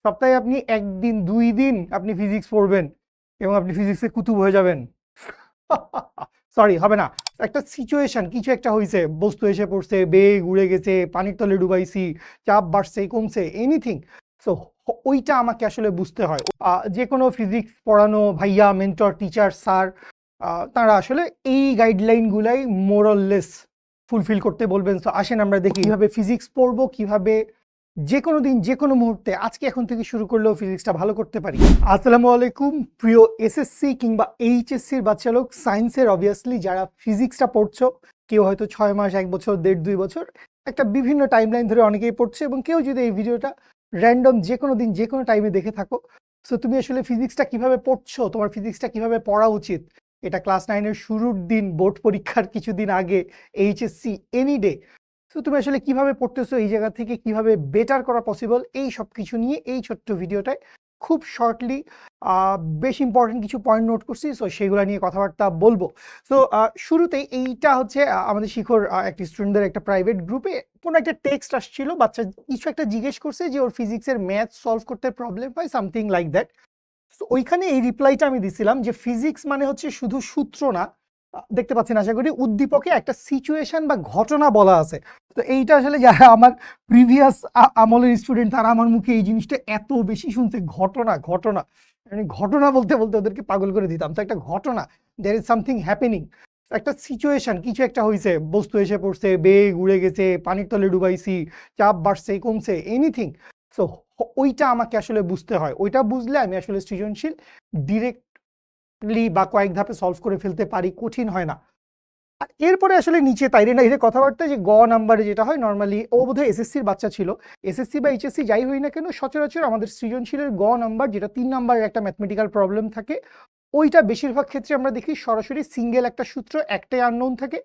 সপ্তাহে আপনি ১ দিন ২ দিন আপনি ফিজিক্স পড়বেন এবং আপনি ফিজিক্সে কুতুব হয়ে যাবেন। সরি, হবে না। একটা সিচুয়েশন কিছু একটা হইছে, বস্তু এসে পড়ছে, বেগ উড়ে গেছে, পানির তলে ডুবাইছি, চাপ বাড়ছে, কমছে, এনিথিং। সো ওইটা আমাকে আসলে বুঝতে হয়। যেকোনো ফিজিক্স পড়ানো ভাইয়া, মেন্টর, টিচার, স্যার তারা আসলে এই গাইডলাইনগুলাই মোরাললেস ফুলফিল করতে বলবেন। সো আসেন আমরা দেখি কিভাবে ফিজিক্স পড়বো, কিভাবে যেকোনো দিন যেকোনো মুহূর্তে আজকে এখন থেকে শুরু করলেও ফিজিক্সটা ভালো করতে পারি। আসসালামু আলাইকুম প্রিয় এসএসসি কিংবা এইচএসসির বাচ্চা লোক, সায়েন্সের অবভিয়াসলি যারা ফিজিক্সটা পড়ছো, কেউ হয়তো ৬ মাস, ১ বছর, ১.৫ ২ বছর, একটা বিভিন্ন টাইমলাইন ধরে অনেকেই পড়ছে, এবং কেউ যদি এই ভিডিওটা র্যান্ডম যেকোনো দিন যেকোনো টাইমে দেখে থাকো, সো তুমি আসলে ফিজিক্সটা কিভাবে পড়ছো, তোমার ফিজিক্সটা কিভাবে পড়া উচিত, এটা ক্লাস 9-এর শুরুর দিন, বোর্ড পরীক্ষার কিছুদিন আগে, এইচএসসি, এনি ডে, তো তুমি আসলে কিভাবে পড়তেছো, এই জায়গা থেকে কিভাবে বেটার করা পসিবল, এই সব কিছু নিয়ে এই ছোট্ট ভিডিওটায় খুব শর্টলি বেশ ইম্পর্টেন্ট কিছু পয়েন্ট নোট করছি, সো সেগুলো নিয়ে কথাবার্তা বলবো। সো শুরুতেই এইটা হচ্ছে আমাদের শিখর একটি স্টুডেন্টদের একটা প্রাইভেট গ্রুপে কোনো একটা টেক্সট আসছিল, বাচ্চা কিছু একটা জিজ্ঞেস করছে যে ওর ফিজিক্সের ম্যাথ সলভ করতে প্রবলেম হয়, সামথিং লাইক দ্যাট। ওইখানে এই রিপ্লাইটা আমি দিছিলাম যে ফিজিক্স মানে হচ্ছে শুধু সূত্র না, দেখতে পাচ্ছেন আশা করি, উদ্দীপকে একটা সিচুয়েশন বা ঘটনা বলা আছে। তো এইটা আসলে যারা আমার প্রিভিয়াস আমলের স্টুডেন্ট, তারা আমার মুখে এই জিনিসটা এত বেশি শুনছে, ঘটনা ঘটনা, মানে ঘটনা বলতে বলতে ওদেরকে পাগল করে দিতাম। তো একটা ঘটনা, দেয়ার ইজ সামথিং হ্যাপেনিং, একটা সিচুয়েশন কিছু একটা হইছে, বস্তু এসে পড়ছে, বেগ উড়ে গেছে, পানির তলে ডুবাইছি, চাপ বাড়ছে, কমছে, এনিথিং। সো ওইটা আমাকে আসলে বুঝতে হয়, ওইটা বুঝলে আমি আসলে সৃজনশীল ডিরেক্টলি বা কয়েক ধাপে সলভ করে ফেলতে পারি, কঠিন হয় না। আর এরপরে আসলে নিচে তাইরে না এর কথাবার্তা যে গ নাম্বারে যেটা হয় নর্মালি, ও বোধহয় এসএসসির বাচ্চা ছিল, এসএসসি বা এইচএসসি যাই হই না কেন, সচরাচর আমাদের সৃজনশীলের গ নাম্বার যেটা 3 নাম্বারের একটা ম্যাথমেটিক্যাল প্রবলেম থাকে, ওইটা বেশিরভাগ ক্ষেত্রে আমরা দেখি সরাসরি সিঙ্গেল একটা সূত্র, একটাই আননোন থাকে,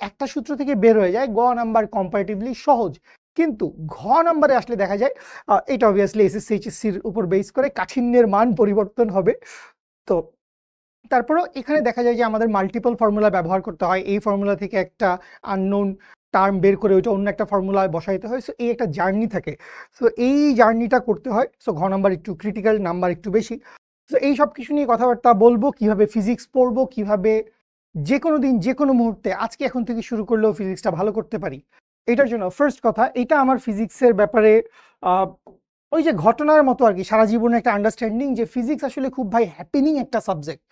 একটা সূত্র থেকে বের হয়ে যায়। গ নাম্বার কম্পারেটিভলি সহজ, কিন্তু ঘ নাম্বারে আসলে দেখা যায় এটা অবভিয়াসলি এসএসসি এইচএসসির উপর বেস করে কাঠিন্যের মান পরিবর্তন হবে। তো তারপরেও এখানে দেখা যায় যে আমাদের মাল্টিপল ফর্মুলা ব্যবহার করতে হয়, এই ফর্মুলা থেকে একটা আননোন টার্ম বের করে ওইটা অন্য একটা ফর্মুলায় বসাইতে হয়। সো এই একটা জার্নি থাকে, সো এই জার্নিটা করতে হয়। সো ঘ নাম্বার একটু ক্রিটিক্যাল, নাম্বার একটু বেশি। সো এই সব কিছু নিয়ে কথাবার্তা বলবো, কিভাবে ফিজিক্স পড়বো, কিভাবে যেকোনো দিন যেকোনো মুহূর্তে আজকে এখন থেকে শুরু করলেও ফিজিক্সটা ভালো করতে পারি। এটার জন্য ফার্স্ট কথা, এটা আমার ফিজিক্সের ব্যাপারে আহ, ওই যে ঘটনার মতো আর কি, সারা জীবনে একটা আন্ডারস্ট্যান্ডিং যে ফিজিক্স আসলে খুব ভাই হ্যাপেনিং একটা subject.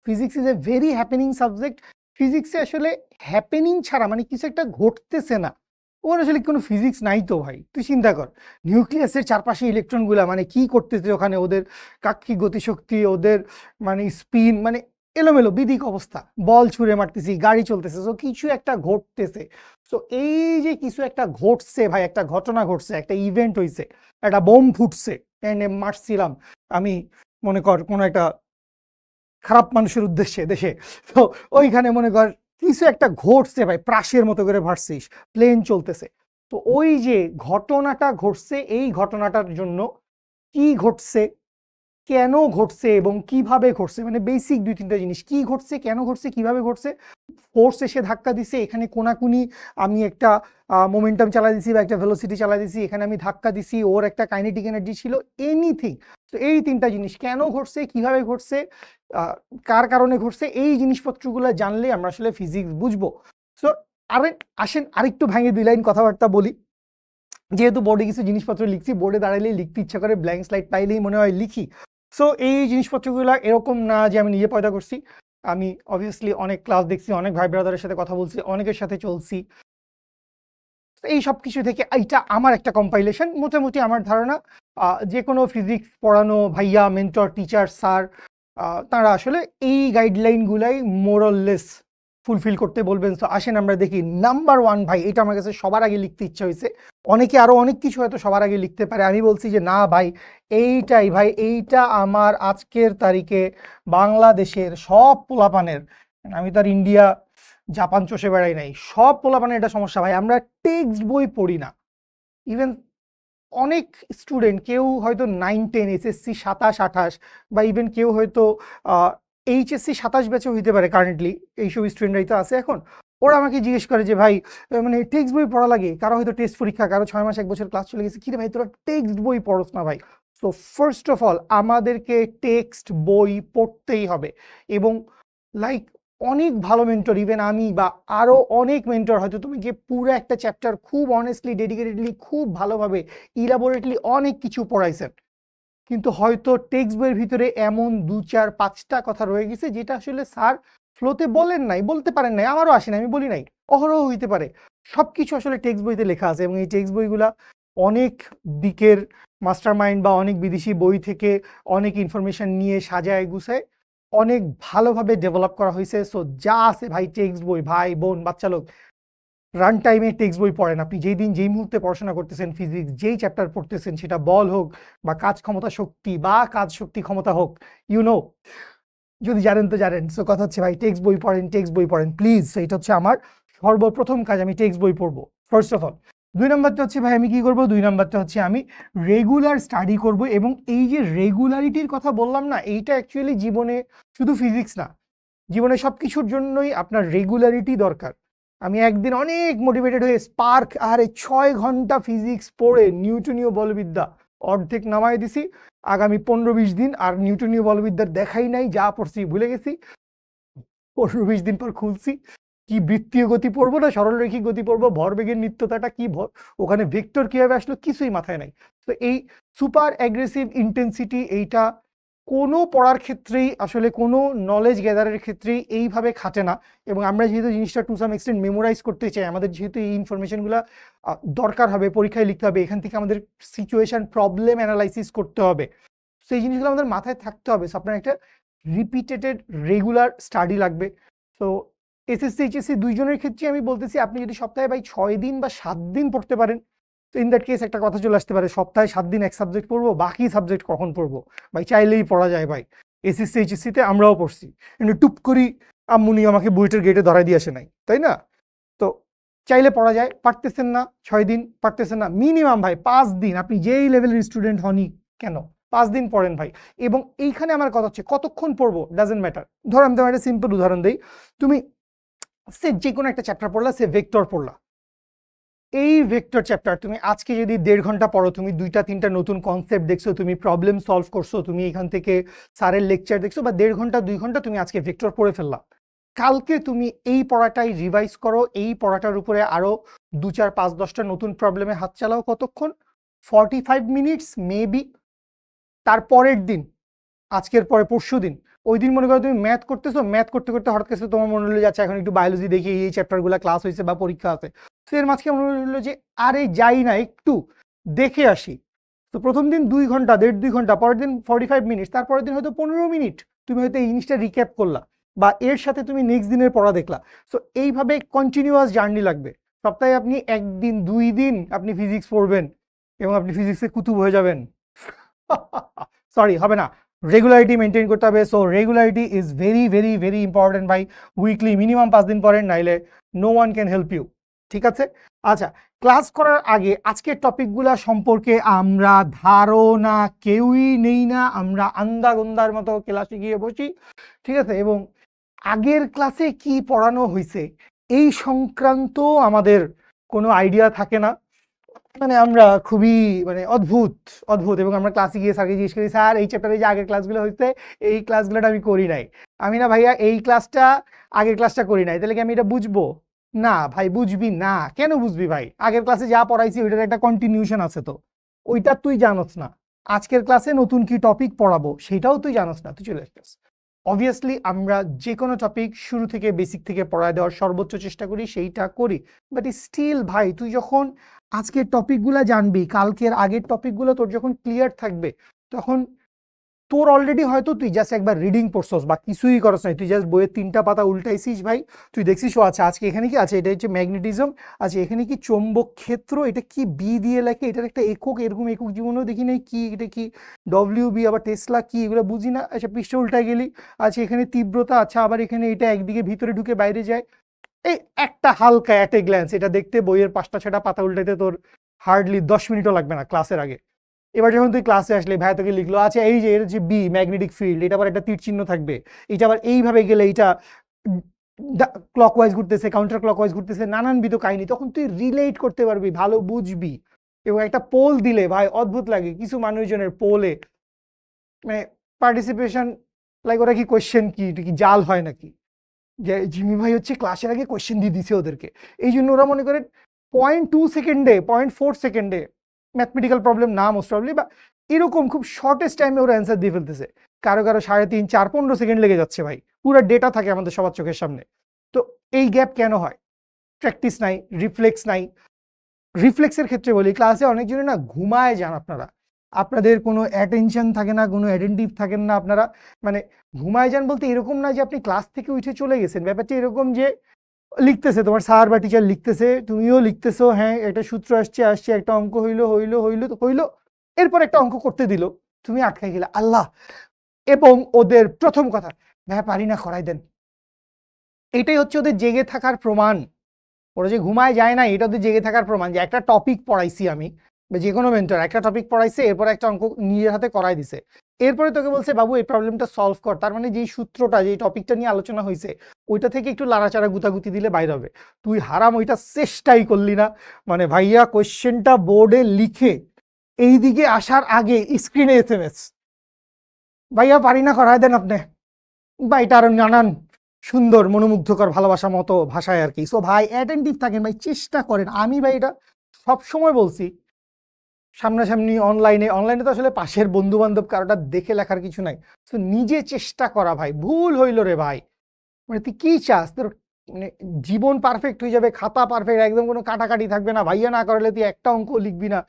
Physics is a very happening subject. ফিজিক্সে আসলে হ্যাপেনিং ছাড়া মানে কিছু একটা ঘটতেছে না, ওর আসলে কোনো ফিজিক্স নাই তো ভাই। তুই চিন্তা কর, নিউক্লিয়াসের চারপাশে ইলেকট্রনগুলা মানে কি করতেছে ওখানে, ওদের কাক্ষিক গতিশক্তি, ওদের মানে স্পিন, মানে এলোমেলো বিদিক অবস্থা, বল ছুঁড়ে মারতেছি, গাড়ি চলতেছে, সো কিছু একটা ঘটতেছে। সো এই যে কিছু একটা ঘটছে ভাই, একটা ঘটনা ঘটছে, একটা ইভেন্ট হইছে, একটা বোম ফুটছে, মারছিলাম আমি, মনে কর কোনো একটা খারাপ মানুষের উদ্দেশ্যে দেশে, তো ওইখানে মনে কর কিছু একটা ঘটছে ভাই, প্রাসের মতো করে ভার্সিস, প্লেন চলতেছে। তো ওই যে ঘটনাটা ঘটছে, এই ঘটনাটার জন্য কি ঘটছে, কেন ঘটছে এবং কিভাবে ঘটছে, মানে বেসিক 2-3টা জিনিস, কি ঘটছে, কেন ঘটছে, কিভাবে ঘটছে, ফোর্স এসে ধাক্কা দিছে, এখানে কোনাকুনি আমি একটা মোমেন্টাম চালা দিছি বা একটা ভেলোসিটি চালা দিছি, এখানে আমি ধাক্কা দিছি, ওর একটা কাইনেটিক এনার্জি ছিল, এনিথিং। তো এই 3টা জিনিস কেন ঘটছে, কিভাবে ঘটছে, কার কারণে ঘটছে, এই জিনিসপত্রগুলো জানলে আমরা আসলে ফিজিক্স বুঝবো। সো আসেন আরেকটু ভাঙে 2 লাইন কথাবার্তা বলি। যেহেতু বোর্ডে কিছু জিনিসপত্র লিখছি, বোর্ডে দাঁড়ালেই লিখতে ইচ্ছা করে, ব্ল্যাঙ্ক স্লাইড পাইলেই মনে হয় লিখি। সো এই জিনিসপত্রগুলো এরকম না যে আমি নিজে পয়দা করছি, আমি অবভিয়াসলি অনেক ক্লাস দেখছি, অনেক ভাই ব্রাদারের সাথে কথা বলছি, অনেকের সাথে চলছি, এই সব কিছু থেকে এইটা আমার একটা কম্পাইলেশন। মোটামুটি আমার ধারণা যে কোনো ফিজিক্স পড়ানো ভাইয়া, মেন্টর, টিচার, স্যার তারা আসলে এই গাইডলাইনগুলাই মোরাললেস ফুলফিল করতে বলবেন। তো আসেন আমরা দেখি। নাম্বার 1 ভাই, এটা আমার কাছে সবার আগে লিখতে ইচ্ছা হয়েছে, অনেকে আরো অনেক কিছু হয়তো সবার আগে লিখতে পারে, আমি বলছি যে না ভাই, এইটাই ভাই, এইটা আমার আজকের তারিখে বাংলাদেশের সব পোলাপানের, আমি তো আর ইন্ডিয়া জাপান চষে বেড়াই নাই, সব পোলাপানের এটা সমস্যা ভাই, আমরা টেক্সট বই পড়ি না। ইভেন অনেক স্টুডেন্ট, কেউ হয়তো 9-10 এসএসসি 27-28, বা ইভেন কেউ হয়তো এইচএসসি 27 ব্যাচও হইতে পারে কারেন্টলি, এইসব স্টুডেন্টরাই তো আছে এখন। ওরা আমাকে জিজ্ঞেস করে যে ভাই মানে টেক্সট বই পড়া লাগে, কারো হয়তো টেস্ট পরীক্ষা, কারো 6 মাস 1 বছর ক্লাস চলে গেছে, কি রে ভাই তোরা টেক্সট বই পড়স না ভাই। সো ফার্স্ট অফ অল আমাদেরকে টেক্সট বই পড়তেই হবে, এবং লাইক অনেক ভালো মেন্টর, ইভেন আমি বা আরো অনেক মেন্টর হয়তো তোমাকে পুরো একটা চ্যাপ্টার খুব অনেস্টলি ডেডিকেটেডলি খুব ভালোভাবে ইলাবোরেটলি অনেক কিছু পড়াইছেন, কিন্তু হয়তো টেক্সট বইয়ের ভিতরে এমন 2, 4, 5টা কথা রয়ে গেছে যেটা আসলে স্যার ফ্লোতে বলেন নাই, বলতে পারেন নাই, আমারও আসে না, আমি বলি নাই, অহরহ হইতে পারে। সবকিছু আসলে টেক্সট বইতে লেখা আছে, এবং এই টেক্সট বইগুলা অনেক দিকের মাস্টারমাইন্ড বা অনেক বিদেশি বই থেকে অনেক ইনফরমেশন নিয়ে সাজায় গুছায় অনেক ভালোভাবে ডেভেলপ করা হয়েছে। সো যা আছে ভাই টেক্সট বই, ভাই বোন বাচ্চা লোক, রান টাইমে টেক্সট বই পড়েন। আপনি যেই দিন যেই মুহূর্তে পড়াশোনা করতেছেন, ফিজিক্স যেই চ্যাপ্টার পড়তেছেন, সেটা বল হোক বা কাজ ক্ষমতা শক্তি বা কাজ শক্তি ক্ষমতা হোক, যদি জানেন তো জানেন। সো কথা হচ্ছে ভাই টেক্সট বই পড়েন, টেক্সট বই পড়েন প্লিজ। এটা হচ্ছে আমার সর্বপ্রথম কাজ, আমি টেক্সট বই পড়বো ফার্স্ট অফ অল। 2 নম্বরটা হচ্ছে ভাই আমি কি করবো, 2 নম্বরটা হচ্ছে আমি রেগুলার স্টাডি করব। এবং এই যে রেগুলারিটির কথা বললাম না, এইটা অ্যাকচুয়ালি জীবনে শুধু ফিজিক্স না, জীবনে সব কিছুর জন্যই আপনার রেগুলারিটি দরকার। আমি একদিন অনেক মোটিভেটেড হয়ে স্পার্ক আরে 6 ঘন্টা ফিজিক্স পড়ে নিউটনীয় বলবিদ্যা অর্ধেক নামাই দিছি, আগামী 15-20 দিন আর নিউটনীয় বলবিদ্যার দেখাই নাই, যা পড়ছি ভুলে গেছি। 15-20 দিন পর খুলছি, কি বৃত্তীয় গতি পড়বো না সরলরৈখিক গতি পড়বো, ভরবেগের নিত্যতাটা কি, ওখানে ভেক্টর কিভাবে আসলো, কিছুই মাথায় নাই। তো এই সুপার অ্যাগ্রেসিভ ইন্টেন্সিটি, এইটা কোনো পড়ার ক্ষেত্রেই আসলে কোনো নলেজ গ্যাদারের ক্ষেত্রেই এইভাবে খাটে না। এবং আমরা যেহেতু জিনিসটা টু সাম এক্সটেন্ট মেমোরাইজ করতে চাই, আমাদের যেহেতু এই ইনফরমেশনগুলো দরকার হবে, পরীক্ষায় লিখতে হবে, এখান থেকে আমাদের সিচুয়েশন প্রবলেম অ্যানালাইসিস করতে হবে, সেই জিনিসগুলো আমাদের মাথায় থাকতে হবে। সো আপনার একটা রিপিটেটেড রেগুলার স্টাডি লাগবে। তো এসএসসি এইচএসসি দুইজনের ক্ষেত্রে আমি বলতেছি, আপনি যদি সপ্তাহে ভাই 6 দিন বা 7 দিন পড়তে পারেন, তো ইন দ্যাট কেস একটা কথা চলে আসতে পারে, সপ্তাহে 7 দিন এক সাবজেক্ট পড়বো, বাকি সাবজেক্ট কখন পড়বো? ভাই চাইলেই পড়া যায় ভাই। এসএসসি এইচএসসিতে আমরাও পড়ছি, কিন্তু টুপ করি আম্মুনি আমাকে বুয়েটের গেটে ধরাই দিয়ে আসে নাই, তাই না? তো চাইলে পড়া যায়। পারতেছেন না 6 দিন, পারতেছেন না মিনিমাম ভাই 5 দিন, আপনি যেই লেভেলের স্টুডেন্ট হনই কেন 5 দিন পড়েন ভাই। এবং এইখানে আমার কথা হচ্ছে কতক্ষণ পড়বো ডাজেন্ট ম্যাটার। ধরো আমি তোমার একটা সিম্পল উদাহরণ দিই, তুমি সে যে কোনো একটা চ্যাপ্টার পড়লা, সে ভেক্টর পড়লা, এই ভেক্টর চ্যাপ্টার তুমি আজকে যদি 1.5 ঘন্টা পড়ো, তুমি 2-3টা নতুন কনসেপ্ট দেখছো, তুমি প্রবলেম সলভ করছো, তুমি এখান থেকে স্যারের লেকচার দেখছো, বা 1.5 ঘন্টা 2 ঘন্টা তুমি আজকে ভেক্টর পড়ে ফেললা, কালকে তুমি এই পড়াটাই রিভাইজ করো, এই পড়াটার উপরে আরো 2-4-5-10টা নতুন প্রবলেমে হাত চালাও, কতক্ষণ? 45 মিনিটস মেবি। তারপরের দিন, আজকের পরে পরশু দিন, ওই দিন মনে করো তুমি ম্যাথ করতেছো, ম্যাথ করতে করতে হঠাৎ করে তোমার মনে হলো যাচ্ছে এখন একটু বায়োলজি দেখি, এই চ্যাপ্টারগুলো ক্লাস হয়েছে বা পরীক্ষা আছে, তো এর মাঝখানে মনে হলো যে আরে যাই না একটু দেখে আসি। তো প্রথম দিন 2 ঘন্টা, 1.5-2 ঘন্টা, পরের দিন 45 মিনিট, তারপরের দিন হয়তো 15 মিনিট তুমি হয়তো এই জিনিসটা রিক্যাপ করলা, বা এর সাথে তুমি নেক্সট দিনের পড়া দেখলা। সো এইভাবে কন্টিনিউয়াস জার্নি লাগবে। সপ্তাহে আপনি 1 দিন 2 দিন আপনি ফিজিক্স পড়বেন এবং আপনি ফিজিক্সে কুতুব হয়ে যাবেন, সরি হবে না, রেগুলারিটি মেনটেন করতে হবে। So regularity is very very very important ভাই। উইকলি মিনিমাম 5 দিন পড়েন, নাইলে no one can help you. ঠিক আছে? আচ্ছা, ক্লাস করার আগে আজকের টপিকগুলো সম্পর্কে আমরা ধারণা কেউই নেই না, আমরা আন্দাগন্দার মতো ক্লাসে গিয়ে বসি, ঠিক আছে? এবং আগের ক্লাসে কি পড়ানো হয়েছে এই সংক্রান্ত আমাদের কোনো আইডিয়া থাকে না। মানে আমরা খুবই মানে অদ্ভুত অদ্ভুত, এবং আমরা ক্লাসে গিয়ে স্যারকে জিজ্ঞেস করি, স্যার এই চ্যাপ্টারে যে আগের ক্লাসগুলো হয়েছে এই ক্লাসগুলোটা আমি করি নাই। আমি না ভাইয়া এই ক্লাসটা আগের ক্লাসটা করি নাই, তাহলে কি আমি এটা বুঝবো? না ভাই বুঝবি না, কেন বুঝবি ভাই? আগের ক্লাসে যা পড়াইছি ওইটার একটা কন্টিনিউশন আছে, তো ওইটা তুই জানোস না। আজকের ক্লাসে নতুন কি টপিক পড়াবো সেটাও তুই জানোস না, তুই চলে আসছিস। অবভিয়াসলি আমরা যে কোনো টপিক শুরু থেকে বেসিক থেকে পড়ায় দেওয়ার সর্বোচ্চ চেষ্টা করি, সেইটা করি, বাট স্টিল ভাই তুই যখন আজকের টপিকগুলো জানবি, কালকের আগের টপিকগুলো তোর যখন ক্লিয়ার থাকবে, তখন তোর অলরেডি হয়তো তুই জাস্ট একবার রিডিং পড়ছস বা কিছুই করছ নাই, তুই জাস্ট বইয়ের 3টা পাতা উল্টাইছিস ভাই, তুই দেখছিস ও আচ্ছা আজকে এখানে কি আছে, এটা হচ্ছে ম্যাগনেটিজম, আচ্ছা এখানে কি চৌম্বক ক্ষেত্র, এটা কি বি দিয়ে লেখে, এটার একটা একক, এরকম একক জীবনেও দেখি নাই, কি এটা কি ডব্লিউ বি, আবার টেসলা কি, এগুলো বুঝি না, আচ্ছা পৃষ্ঠ উল্টাই গেলি, আচ্ছা এখানে তীব্রতা, আচ্ছা আবার এখানে এটা একদিকে ভিতরে ঢুকে বাইরে যায়, এই একটা হালকা অ্যাট এ গ্ল্যান্স এটা দেখতে বইয়ের 5টা 6টা পাতা উল্টাইতে তোর হার্ডলি 10 মিনিটও লাগবে না ক্লাসের আগে। এবার যখন তুই ক্লাসে আসলে ভাই তোকে লিখলো, আচ্ছা এই যে এর যে বি ম্যাগনেটিক ফিল্ড, এটা আবার একটা তীর চিহ্ন থাকবে, এটা আবার এইভাবে গেলে এটা ক্লকওয়াইজ ঘুরতেছে, কাউন্টার ক্লকওয়াইজ ঘুরতেছে, নানানবিধ কাহিনী, তখন তুই রিলেট করতে পারবি, ভালো বুঝবি। এবং একটা পোল দিলে ভাই অদ্ভুত লাগে কিছু মানুষজনের পোলে, মানে পার্টিসিপেশন, লাইক ওরা কি কোয়েশ্চেন কি এটা কি জাল হয় নাকি, যে জিমি ভাই হচ্ছে ক্লাসের আগে কোয়েশ্চেন দিয়ে দিছে ওদেরকে, এই জন্য ওরা মনে করেন 0.2 সেকেন্ডে 0.4 সেকেন্ডে ম্যাথমেটিক্যাল প্রবলেম না মোস্ট প্রবলি বা এরকম খুব শর্টেস্ট টাইমে ওরা অ্যান্সার দিয়ে ফেলতেছে, কারো কারো 3.5, 4, 15 সেকেন্ড লেগে যাচ্ছে ভাই, পুরো ডেটা থাকে আমাদের সবার চোখের সামনে। তো এই গ্যাপ কেন হয়? প্র্যাকটিস নাই, রিফ্লেক্স নাই। রিফ্লেক্সের ক্ষেত্রে বলি, ক্লাসে অনেকজনে না ঘুমায় যান, আপনাদের কোনো অ্যাটেনশন থাকে না, কোনো অ্যাটেন্টিভ থাকেন না আপনারা, মানে ঘুমায় যান বলতে এরকম না যে আপনি ক্লাস থেকে উঠে চলে গেছেন, ব্যাপারটা এরকম যে লিখতেছে তোমার স্যার বা টিচার লিখতেছে, তুমিও লিখতেছো, হ্যাঁ একটা সূত্র আসছে একটা অঙ্ক হইলো, এরপর একটা অঙ্ক করতে দিল, তুমি আটকাই গেলে আল্লাহ, এবং ওদের প্রথম কথা, ভাই পারি না করাই দেন। এটাই হচ্ছে ওদের জেগে থাকার প্রমাণ। ওরা যে ঘুমায় যায় না এটা ওদের জেগে থাকার প্রমাণ, যে একটা টপিক পড়াইছি আমি, বা যে কোনো মেন্টর একটা টপিক পড়াইছে, এরপর একটা অঙ্ক নিজের হাতে করাই দিছে, এরপরে তোকে বলছে বাবু এই প্রবলেমটা সলভ কর, তার মানে যেই সূত্রটা যেই টপিকটা নিয়ে আলোচনা হয়েছে ওইটা থেকে একটু লাড়াচাড়া গুতাগুতি দিলে বাইরে হবে, তুই হারাম ওইটা চেষ্টাই করলি না, মানে ভাইয়া কোয়েশ্চেনটা বোর্ডে লিখে এইদিকে আসার আগে স্ক্রিনে SMS, ভাইয়া পারি না করায় দেন আপনি, বা এটা আরো নানান সুন্দর মনোমুগ্ধকর ভালোবাসা মতো ভাষায় আর কি। সো ভাই অ্যাটেন্টিভ থাকেন ভাই, চেষ্টা করেন। আমি ভাই এটা সবসময় বলছি, সামনাসামনি অনলাইনে তো আসলে পাশের বন্ধু বান্ধব কারোটা দেখে লেখার কিছু নাই, তো নিজে চেষ্টা করা ভাই, ভুল হইল রে ভাই, মানে তুই কি চাস তোর মানে জীবন পারফেক্ট হয়ে যাবে, খাতা পারফেক্ট একদম কোনো কাটাকাটি থাকবে না, ভাইয়া না করলে তুই একটা অঙ্ক লিখবি না,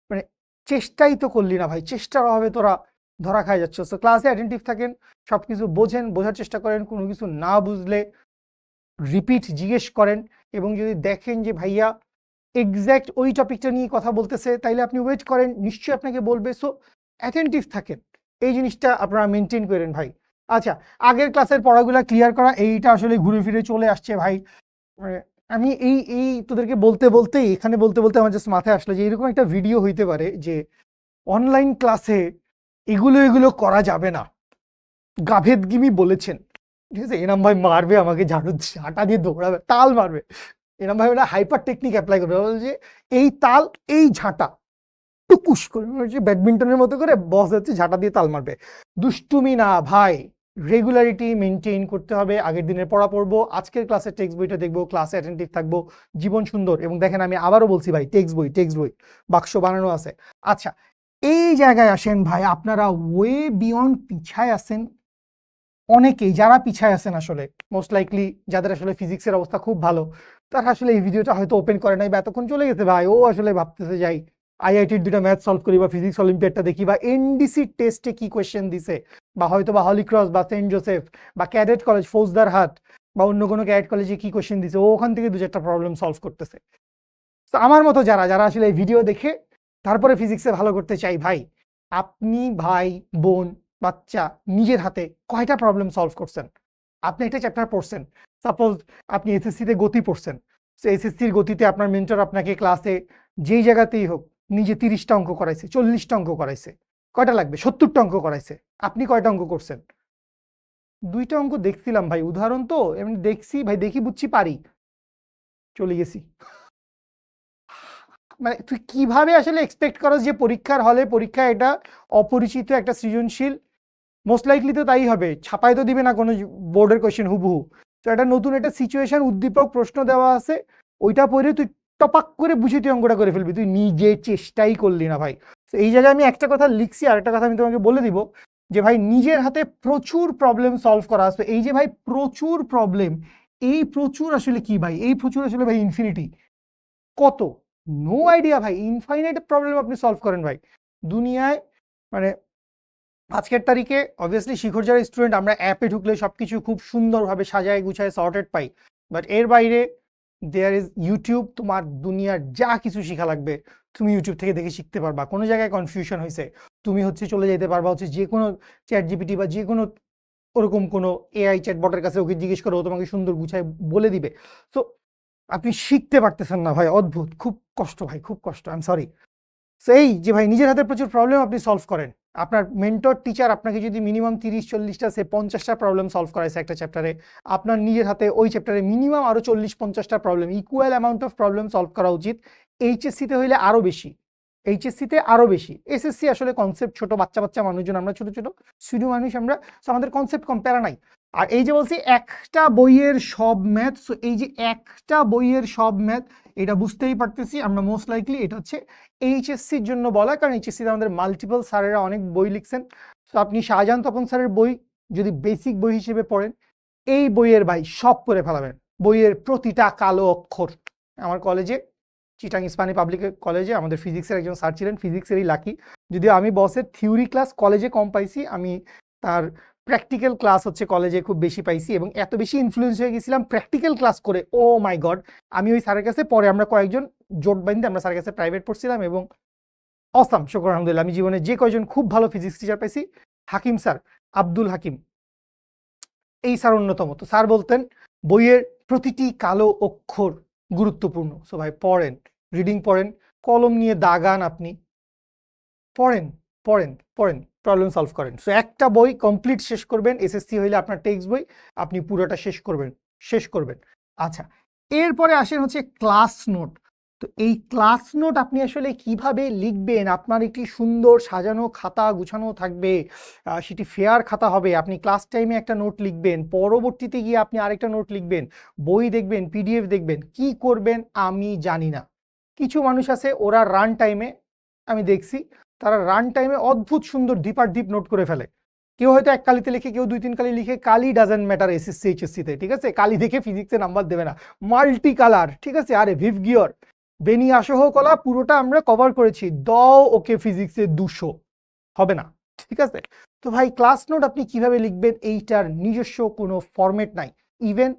মানে চেষ্টাই তো করলি না ভাই, চেষ্টার অভাবে তোরা ধরা খাই যাচ্ছ। তো ক্লাসে অ্যাটেন্টিভ থাকেন, সবকিছু বোঝার চেষ্টা করেন, কোনো কিছু না বুঝলে রিপিট জিজ্ঞেস করেন, এবং যদি দেখেন যে ভাইয়া এক্স্যাক্ট ওই টপিকটা নিয়ে কথা বলতেছে তাইলে আপনি ওয়েট করেন, নিশ্চয়ই আপনাকে বলবে। সো অ্যাটেন্টিভ থাকেন, এই জিনিসটা আপনারা মেনটেন করেন ভাই। আচ্ছা, আগের ক্লাসের পড়াগুলা ক্লিয়ার করা, এইটা আসলে ঘুরে ফিরে চলে আসছে ভাই, মানে আমি এই তোদেরকে বলতে বলতে আমার জাস্ট মাথায় আসলো যে এরকম একটা ভিডিও হইতে পারে যে অনলাইন ক্লাসে এগুলো করা যাবে না, গাভেদগিমি বলেছেন, ঠিক আছে, এনাম ভাই মারবে আমাকে, ঝাঁটা দিয়ে দৌড়াবে, তাল মারবে, এনাম ভাই ওরা হাইপার টেকনিক অ্যাপ্লাই করবে, বলছে এই তাল এই ঝাঁটা টুকুস করে, ব্যাডমিন্টনের মতো করে বস হচ্ছে ঝাঁটা দিয়ে তাল মারবে, দুষ্টুমি না ভাই, রেগুলারিটি মেনটেন করতে হবে। আগের দিনের পড়া পড়বো, আজকের ক্লাসের টেক্সট বইটা দেখবো, ক্লাসে অ্যাটেন্টিভ থাকবো, জীবন সুন্দর। এবং দেখেন আমি আবারও বলছি ভাই, টেক্সট বই বাক্স বানানো আছে। আচ্ছা, এই জায়গায় আসেন ভাই, আপনারা ওয়ে বিয়ন্ড পিছায় আছেন অনেকেই, যারা পিছায় আছেন আসলে মোস্ট লাইকলি যাদের আসলে ফিজিক্সের অবস্থা খুব ভালো, তারা আসলে এই ভিডিওটা হয়তো ওপেন করে নাই বা এতক্ষণ চলে গেছে ভাই, ও আসলে ভাবতেছে যাই আইআইটির দুটো ম্যাথ সলভ করি বা ফিজিক্স অলিম্পিয়াডটা দেখি বা এনডিসি টেস্টে কি কোয়েশ্চেন দিছে, বা হয়তো বা হলিক্রস বা সেন্ট জোসেফ বা ক্যাডেট কলেজ ফৌজদারহাট বা অন্য কোনো ক্যাডেট কলেজে কি কোয়েশ্চেন দিছে, ও ওখান থেকে দু চারটা প্রবলেম সলভ করতেছে। তো আমার মতো যারা আসলে এই ভিডিও দেখে তারপরে ফিজিক্সে ভালো করতে চাই, ভাই আপনি ভাই বোন বাচ্চা নিজের হাতে কয়টা প্রবলেম সলভ করছেন? আপনি একটা চ্যাপ্টার পড়ছেন, সাপোজ আপনি এসএসসিতে গতি পড়ছেন, তো এসএসসির গতিতে আপনার মেন্টর আপনাকে ক্লাসে যেই জায়গাতেই হোক নিজে 30টা অঙ্ক করাইছে, 40টা অঙ্ক করাইছে, কয়টা লাগবে? 70টা অঙ্ক করাইছে, আপনি কয়টা অঙ্ক করছেন? 2টা অঙ্ক দেখছিলাম ভাই, উদাহরণ তো এমনি দেখছি ভাই, দেখি বুঝছি পারি, চলে গেছি। মানে তুই কিভাবে আসলে এক্সপেক্ট করস যে পরীক্ষার হলে পরীক্ষা এটা অপরিচিত একটা সৃজনশীল, মোস্ট লাইকলি তো তাই হবে, ছাপায় তো দিবে না কোনো বোর্ডের কোয়েশ্চেন হুবহু, তো এটা নতুন একটা সিচুয়েশন, উদ্দীপক প্রশ্ন দেওয়া আছে, ওইটা পড়ে তুই টপাক করে বুঝে তুই অঙ্কটা করে ফেলবি, তুই নিজে চেষ্টাই করলি না ভাই। তো এই জায়গায় আমি একটা কথা লিখছি, আর একটা কথা আমি তোমাকে বলে দিব যে ভাই নিজের হাতে প্রচুর প্রবলেম সলভ করা আসবে, এই যে ভাই প্রচুর প্রবলেম, এই প্রচুর আসলে কি ভাই, এই প্রচুর আসলে ভাই ইনফিনিটি কত, নো আইডিয়া ভাই, ইনফাইনাইট প্রবলেম আপনি সলভ করেন ভাই দুনিয়ায়। মানে আজকের তারিখে অবভিয়াসলি শিখর যারা স্টুডেন্ট, আমরা অ্যাপে ঢুকলে সবকিছু খুব সুন্দরভাবে সাজায় গুছায় সর্টেড পাই, বাট এর বাইরে দেয়ার ইজ ইউটিউব, তোমার দুনিয়ার যা কিছু শেখা লাগবে তুমি ইউটিউব থেকে দেখে শিখতে পারবা, কোনো জায়গায় কনফিউশন হয়েছে তুমি হচ্ছে চলে যেতে পারবা হচ্ছে যে কোনো চ্যাট জিপিটি বা যে কোনো ওরকম কোনো এআই চ্যাটবটের কাছে, ওকে জিজ্ঞেস করে ও তোমাকে সুন্দর গুছায় বলে দিবে। সো আপনি শিখতে পারতেছেন না ভাই, অদ্ভুত, খুব কষ্ট ভাই, খুব কষ্ট, আই এম সরি। সেই যে ভাই নিজের হাতে প্রচুর প্রবলেম আপনি সলভ করেন, আপনার মেন্টর টিচার আপনাকে যদি মিনিমাম 30-40টা সে 50টা প্রবলেম সলভ করাইছে একটা চ্যাপ্টারে, আপনার নিজের হাতে ওই চ্যাপ্টারে মিনিমাম আরো 40-50টা problem, equal amount of problem solve করা উচিত, এইচএসসিতে হইলে আরো বেশি, এইচএসসিতে আরো বেশি। এসএসসি আসলে কনসেপ্ট ছোট, বাচ্চা বাচ্চা মানুষজন, আমরা ছোট ছোট শুধু মানুষ আমরা, so আমাদের কনসেপ্ট কম, প্যারা নাই। আর এই যে বলছি একটা বইয়ের সব ম্যাথ, সো এই যে একটা বইয়ের সব ম্যাথ, এটা বুঝতেই পারতেছি আমরা মোস্ট লাইকলি এটা হচ্ছে এইচএসসির জন্য বলা, কারণ এইচএসসিতে আমাদের মাল্টিপল স্যারেরা অনেক বই লিখছেন। তো আপনি শাহজাহান তপন স্যারের বই যদি বেসিক বই হিসেবে পড়েন, এই বইয়ের ভাই সব করে ফেলাবেন, বইয়ের প্রতিটা কালো অক্ষর। আমার কলেজে চিটাং ইসলামী পাবলিক কলেজে আমাদের ফিজিক্সের একজন স্যার ছিলেন, ফিজিক্সেরই লাকি, যদিও আমি বসের থিওরি ক্লাস কলেজে কম পাইছি, আমি তার প্র্যাকটিক্যাল ক্লাস হচ্ছে কলেজে খুব বেশি পাইছি, এবং এত বেশি ইনফ্লুয়েন্স হয়ে গেছিলাম প্র্যাকটিক্যাল ক্লাস করে, ও মাই গড। আমি ওই স্যারের কাছে পরে আমরা কয়েকজন জোট বাইন্দে আমরা স্যারের কাছে প্রাইভেট পড়ছিলাম, এবং অসাম, শুকর আলহামদুলিল্লাহ। আমি জীবনে যে কয়জন খুব ভালো ফিজিক্স টিচার পাইছি, হাকিম স্যার, আব্দুল হাকিম, এই স্যার অন্যতম। তো স্যার বলতেন বইয়ের প্রতিটি কালো অক্ষর গুরুত্বপূর্ণ। সো ভাই পড়েন, রিডিং পড়েন, কলম নিয়ে দাগান, আপনি পড়েন পড়েন পড়েন, প্রবলেম সলভ করেন। সো একটা বই কমপ্লিট শেষ করবেন, এসএসসি হইলে আপনার টেক্সট বই আপনি পুরোটা শেষ করবেন। আচ্ছা, এরপরে আসেন হচ্ছে ক্লাস নোট। তো এই ক্লাস নোট আপনি আসলে কিভাবে লিখবেন? আপনার একটি সুন্দর সাজানো খাতা গুছানো থাকবে, সেটি ফেয়ার খাতা হবে, আপনি ক্লাস টাইমে একটা নোট লিখবেন, পরবর্তীতে গিয়ে আপনি আরেকটা নোট লিখবেন, বই দেখবেন, পিডিএফ দেখবেন, কি করবেন আমি জানি না। কিছু মানুষ আছে ওরা রান টাইমে, আমি দেখছি তারা রান টাইমে অদ্ভুত সুন্দর দ্বীপ নোট করে ফেলে। কেউ হয়তো এক কালিতে লিখে, কেউ 2-3 কালি লিখে। কালি ডাজেন্ট ম্যাটার এসএসসি এইচএসসিতে, ঠিক আছে? কালি দেখে ফিজিক্সে নাম্বার দেবে না, মাল্টি কালার, ঠিক আছে? আরে ভিভ গিয়র, বেনি আসহ কলা পুরোটা আমরা কভার করেছি, দাও ওকে ফিজিক্সে 200 হবে না, ঠিক আছে? তো ভাই ক্লাস নোট আপনি কিভাবে লিখবেন, এইটার নিজস্ব কোনো ফরম্যাট নাই। ইভেন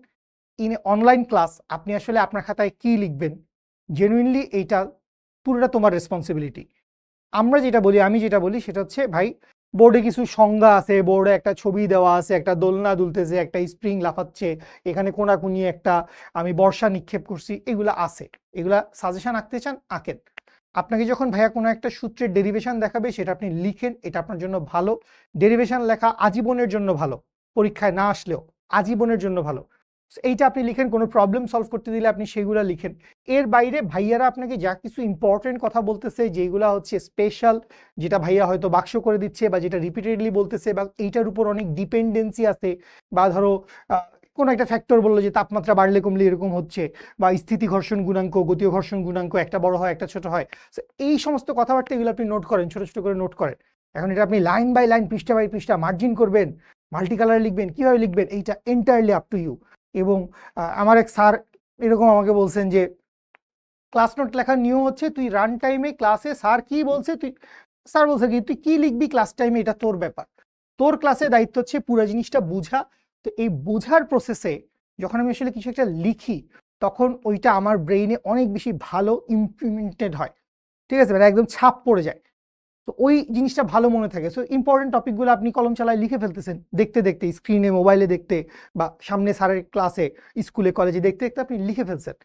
ইন অনলাইন ক্লাস আপনি আসলে আপনার খাতায় কি লিখবেন, জেনুইনলি এইটা পুরোটা তোমার রেসপন্সিবিলিটি। আমরা যেটা বলি, আমি যেটা বলি সেটা হচ্ছে ভাই বোর্ডে কিছু সংজ্ঞা আছে, বোর্ডে একটা ছবি দেওয়া আছে, একটা দোলনা দুলতেছে, একটা স্প্রিং লাফাচ্ছে, এখানে কোনাকুনি একটা আমি বর্ষা নিক্ষেপ করছি, এগুলা আছে। এগুলা সাজেশন আঁকতে চান আঁকেন। আপনাকে যখন ভাইয়া কোনো একটা সূত্রের ডেরিভেশন দেখাবে সেটা আপনি লিখেন, এটা আপনার জন্য ভালো। ডেরিভেশন লেখা আজীবনের জন্য ভালো, পরীক্ষায় না আসলেও আজীবনের জন্য ভালো। এইটা আপনি লিখেন, কোনো প্রবলেম সলভ করতে দিলে আপনি সেগুলো লিখেন। এর বাইরে ভাইয়ারা আপনাকে যা কিছু ইম্পর্টেন্ট কথা বলতেছে, যেগুলো হচ্ছে স্পেশাল, যেটা ভাইয়া হয়তো বাক্স করে দিচ্ছে বা যেটা রিপিটেডলি বলতেছে, বা এইটার উপর অনেক ডিপেন্ডেন্সি আছে, বা ধরো কোনো একটা ফ্যাক্টর বললো যে তাপমাত্রা বাড়লে কমলে এরকম হচ্ছে, বা স্থিতি ঘর্ষণ গুণাঙ্ক, গতীয় ঘর্ষণ গুণাঙ্ক, একটা বড় হয় একটা ছোট হয়, এই সমস্ত কথাবার্তা এগুলো আপনি নোট করেন, ছোট ছোট করে নোট করেন। এখন এটা আপনি লাইন বাই লাইন, পৃষ্ঠা বাই পৃষ্ঠা মার্জিন করবেন, মাল্টি কালার লিখবেন, কিভাবে লিখবেন, এইটা এন্টায়ারলি আপ টু ইউ। এবং আমার এক স্যার এরকম আমাকে বলছেন যে ক্লাস নোট লেখার নিয়ম হচ্ছে তুই রান টাইমে ক্লাসে স্যার কি বলছে, স্যার বলছে কি তুই কি লিখবি ক্লাস টাইমে, এটা তোর ব্যাপার, তোর ক্লাসে দায়িত্ব হচ্ছে পুরো জিনিসটা বুঝা। তো এই বোঝার প্রসেসে যখন আমি আসলে কিছু একটা লিখি, তখন ওইটা আমার ব্রেইনে অনেক বেশি ভালো ইমপ্লিমেন্টেড হয়, ঠিক আছে? মানে একদম ছাপ পড়ে যায়, তো ওই জিনিসটা ভালো মনে থাকে। সো ইম্পর্টেন্ট টপিকগুলো আপনি কলম চালায় লিখে ফেলতেছেন, দেখতে দেখতে, স্ক্রিনে, মোবাইলে দেখতে, বা সামনে স্যারের ক্লাসে, স্কুলে, কলেজে দেখতে দেখতে আপনি লিখে ফেলছেন।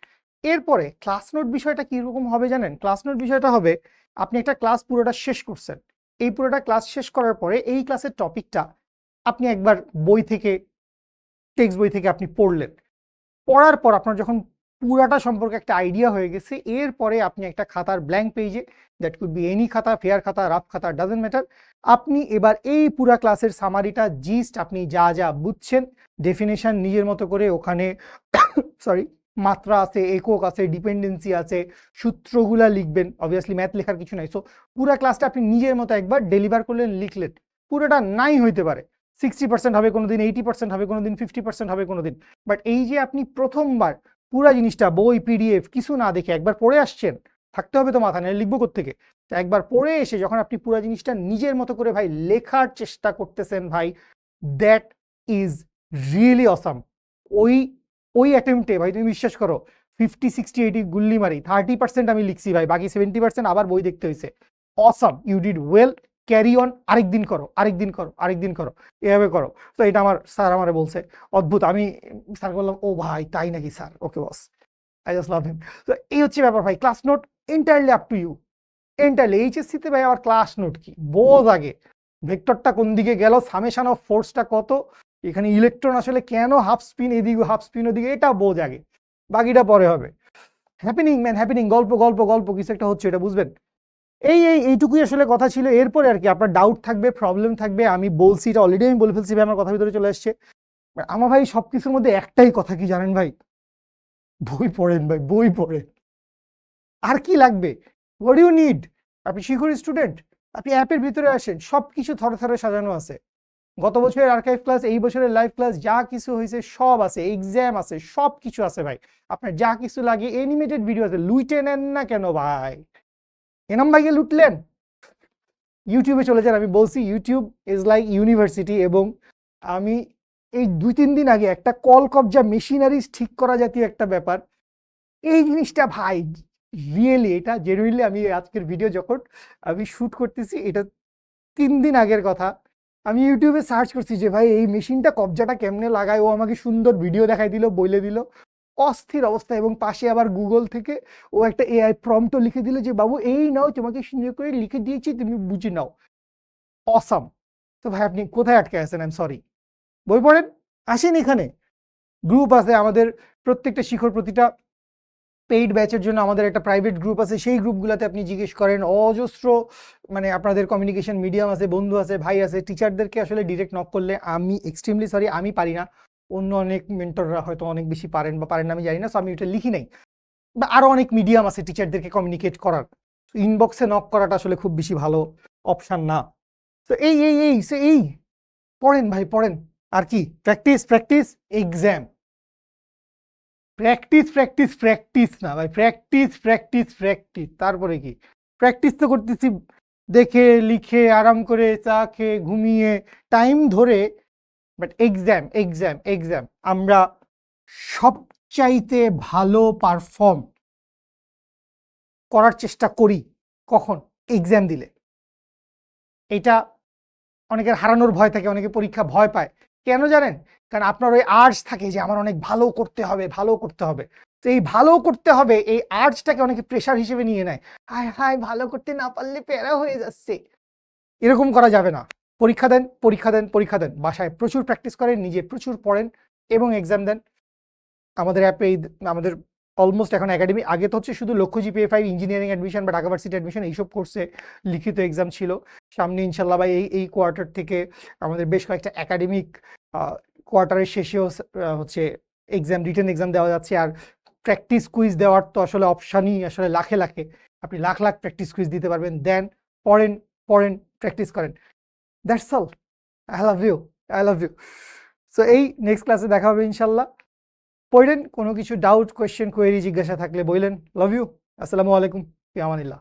এরপরে ক্লাস নোট বিষয়টা কীরকম হবে জানেন? ক্লাস নোট বিষয়টা হবে আপনি একটা ক্লাস পুরোটা শেষ করছেন, এই পুরোটা ক্লাস শেষ করার পরে এই ক্লাসের টপিকটা আপনি একবার বই থেকে, টেক্সট বই থেকে আপনি পড়লেন, পড়ার পর আপনার যখন পুরাটা সম্পর্কে একটা আইডিয়া হয়ে গেছে, এরপরে আপনি একটা খাতার ব্ল্যাঙ্ক পেজে, দ্যাট কুড বি এনি খাতা, ফেয়ার খাতা, রাফ খাতা, ডাজেন্ট ম্যাটার, আপনি এবার এই পুরা ক্লাসের সামারিটা, জিস্ট, আপনি যা যা বুঝছেন, ডেফিনেশন নিজের মতো করে ওখানে সরি মাত্রা আছে, একক আছে, ডিপেন্ডেন্সি আছে, সূত্রগুলা লিখবেন। অবভিয়াসলি ম্যাথ লেখার কিছু নাই। সো পুরা ক্লাসটা আপনি নিজের মতো একবার ডেলিভার করলেন, লিখলেন। পুরোটা নাই হইতে পারে, 60% হবে কোনোদিন, 80% হবে কোনোদিন, 50% হবে কোনোদিন, বাট এই যে আপনি প্রথমবার পুরা জিনিসটা বই, পিডিএফ কিছু না দেখে একবার পড়ে আসছেন, থাকতে হবে তো মাথা, নিয়ে লিখবো কোত্থেকে? তো একবার পড়ে এসে যখন আপনি পুরা জিনিসটা নিজের মতো করে ভাই লেখার চেষ্টা করতেছেন, ভাই দ্যাট ইজ রিয়েলি অসাম। ওই ওই অ্যাটেম্পটে ভাই তুমি বিশ্বাস করো 50, 60, 80 গুল্লি মারি, 30% আমি লিখছি ভাই, বাকি 70% আবার বই দেখতে হয়েছে। Awesome, you did well, carry on, আরেকদিন করো, আরেকদিন করো, আরেকদিন করো, এভাবে করো। তো এটা আমার স্যার আমারে বলছে, অদ্ভুত। আমি স্যার বললাম ও ভাই তাই নাকি sir, okay boss, I just love him. তো এই হচ্ছে ব্যাপার ভাই, class note entirely up to you, entirely. এইচএসসিতে ভাই আবার ক্লাস নোট কি বোঝ আগে, ভেক্টরটা কোন দিকে গেল, সামেশন অফ ফোর্সটা কত, এখানে ইলেকট্রন আসলে কেন হাফ স্পিন এদিকে হাফ স্পিন ওদিকে, এটা বোঝ আগে, বাকিটা পরে হবে। হ্যাপেনিং ম্যান, হ্যাপেনিং, গল্প গল্প গল্প কিছু একটা হচ্ছে, এটা বুঝবেন। এইটুকুই আসলে কথা ছিল। এরপরে আর কি আপনার ডাউট থাকবে, প্রবলেম থাকবে, আমি বলছি এটা অলরেডি, আমি বলে ফেলছি ভাই, আমার কথার ভিতরে চলে আসছে। আমার ভাই সবকিছুর মধ্যে একটাই কথা কি জানেন ভাই, বই পড়েন ভাই, বই পড়েন। আর কি লাগবে? What you need? আপনি শিখুন স্টুডেন্ট, আপনি অ্যাপের ভিতরে আসেন, সবকিছু থরে থরে সাজানো আছে। গত বছরের আর্কাইভ ক্লাস, এই বছরের লাইভ ক্লাস, যা কিছু হয়েছে সব আছে, এক্সাম আছে, সব কিছু আছে ভাই। আপনার যা কিছু লাগে, এনিমেটেড ভিডিও আছে, লুইটে নেন না কেন ভাই? এনাম ভাইকে লুটলেন? ইউটিউবে চলে যান, আমি বলছি ইউটিউব ইজ লাইক ইউনিভার্সিটি। এবং আমি এই 2-3 দিন আগে একটা কল কবজা মেশিনারিজ ঠিক করা জাতীয় একটা ব্যাপার, এই জিনিসটা ভাই রিয়েলি, এটা জেনুইনলি, আমি আজকের ভিডিও যখন আমি শুট করতেছি, এটা 3 দিন আগের কথা। আমি ইউটিউবে সার্চ করছি যে ভাই এই মেশিনটা কবজাটা কেমনে লাগায়, ও আমাকে সুন্দর ভিডিও দেখাই দিল, বলে দিল, অস্থির অবস্থা। এবং পাশে আবার গুগল থেকে ও একটা এআই প্রম্পটও লিখে দিল যে বাবু এই নাও, তোমাকে সুন্দর করে লিখে দিয়েছি, তুমি বুঝে নাও। অসাম। তো ভাই আপনি কোথায় আটকে আছেন? আই এম সরি, বই পড়েন, আসেন এখানে। গ্রুপ আছে আমাদের, প্রত্যেকটা শিখর প্রতিটা পেইড ব্যাচের জন্য আমাদের একটা প্রাইভেট গ্রুপ আছে, সেই গ্রুপগুলোতে আপনি জিজ্ঞেস করেন, অজস্র মানে আপনাদের কমিউনিকেশন মিডিয়াম আছে, বন্ধু আছে, ভাই আছে। টিচারদেরকে আসলে ডিরেক্ট নক করলে, আমি এক্সট্রিমলি সরি, আমি পারি না, অন্য অনেক মেন্টররা হয়তো অনেক বেশি পারেন বা পারেন না, আমি জানি না, সো আমি ওটা লিখি নাই। বা আরো অনেক মিডিয়াম আছে টিচারদেরকে কমিউনিকেট করার, ইনবক্সে নক করাটা আসলে খুব বেশি ভালো অপশন না। তো এই পড়েন ভাই, পড়েন। আর কি? Practice practice, exam. Practice practice practice না ভাই, প্র্যাকটিস প্র্যাকটিস প্র্যাকটিস। তারপরে কি? প্র্যাকটিস তো করতেছি দেখে লিখে, আরাম করে, চা খেয়ে, ঘুমিয়ে, টাইম ধরে। বাট এক্সাম এক্সাম এক্সাম, আমরা সবচাইতে ভালো পারফর্ম করার চেষ্টা করি কখন? এক্সাম দিলে। এটা অনেকের হারানোর ভয় থাকে, অনেকে পরীক্ষা ভয় পায়। কেন জানেন? কারণ আপনার ওই আর্জ থাকে যে আমার অনেক ভালো করতে হবে, ভালো করতে হবে। তো এই ভালো করতে হবে, এই আর্জটাকে অনেকে প্রেশার হিসেবে নিয়ে নেয়। হায় হায়, ভালো করতে না পারলে প্যারা হয়ে যাচ্ছে। এরকম করা যাবে না। পরীক্ষা দেন, পরীক্ষা দেন, পরীক্ষা দেন। বাসায় প্রচুর প্র্যাকটিস করেন, নিজে প্রচুর পড়েন এবং এক্সাম দেন। আমাদের অ্যাপে আমাদের অলমোস্ট এখন একাডেমি, আগে তো হচ্ছে শুধু লক্ষ্য জিপিএ 5 ইঞ্জিনিয়ারিং অ্যাডমিশন বা ঢাকা ভার্সিটি অ্যাডমিশন এইসব কোর্সে লিখিত এক্সাম ছিল। সামনে ইনশাল্লাহ ভাই এই কোয়ার্টার থেকে আমাদের বেশ কয়েকটা একাডেমিক কোয়ার্টারের শেষেও হচ্ছে এক্সাম, রিটেন এক্সাম দেওয়া যাচ্ছে। আর প্র্যাকটিস কুইজ দেওয়ার তো আসলে অপশানই আসলে লাখে লাখে, আপনি লাখ লাখ প্র্যাকটিস কুইজ দিতে পারবেন। দেন, পড়েন পড়েন, প্র্যাকটিস করেন। That's all. I love you, I love you. So এই নেক্সট ক্লাসে দেখা হবে ইনশাল্লাহ। পড়েন, কোনো কিছু ডাউট, কোয়েশ্চেন, কোয়েরি, জিজ্ঞাসা থাকলে বললেন। Love you. আসসালামু আলাইকুম, ফি আমানিল্লাহ।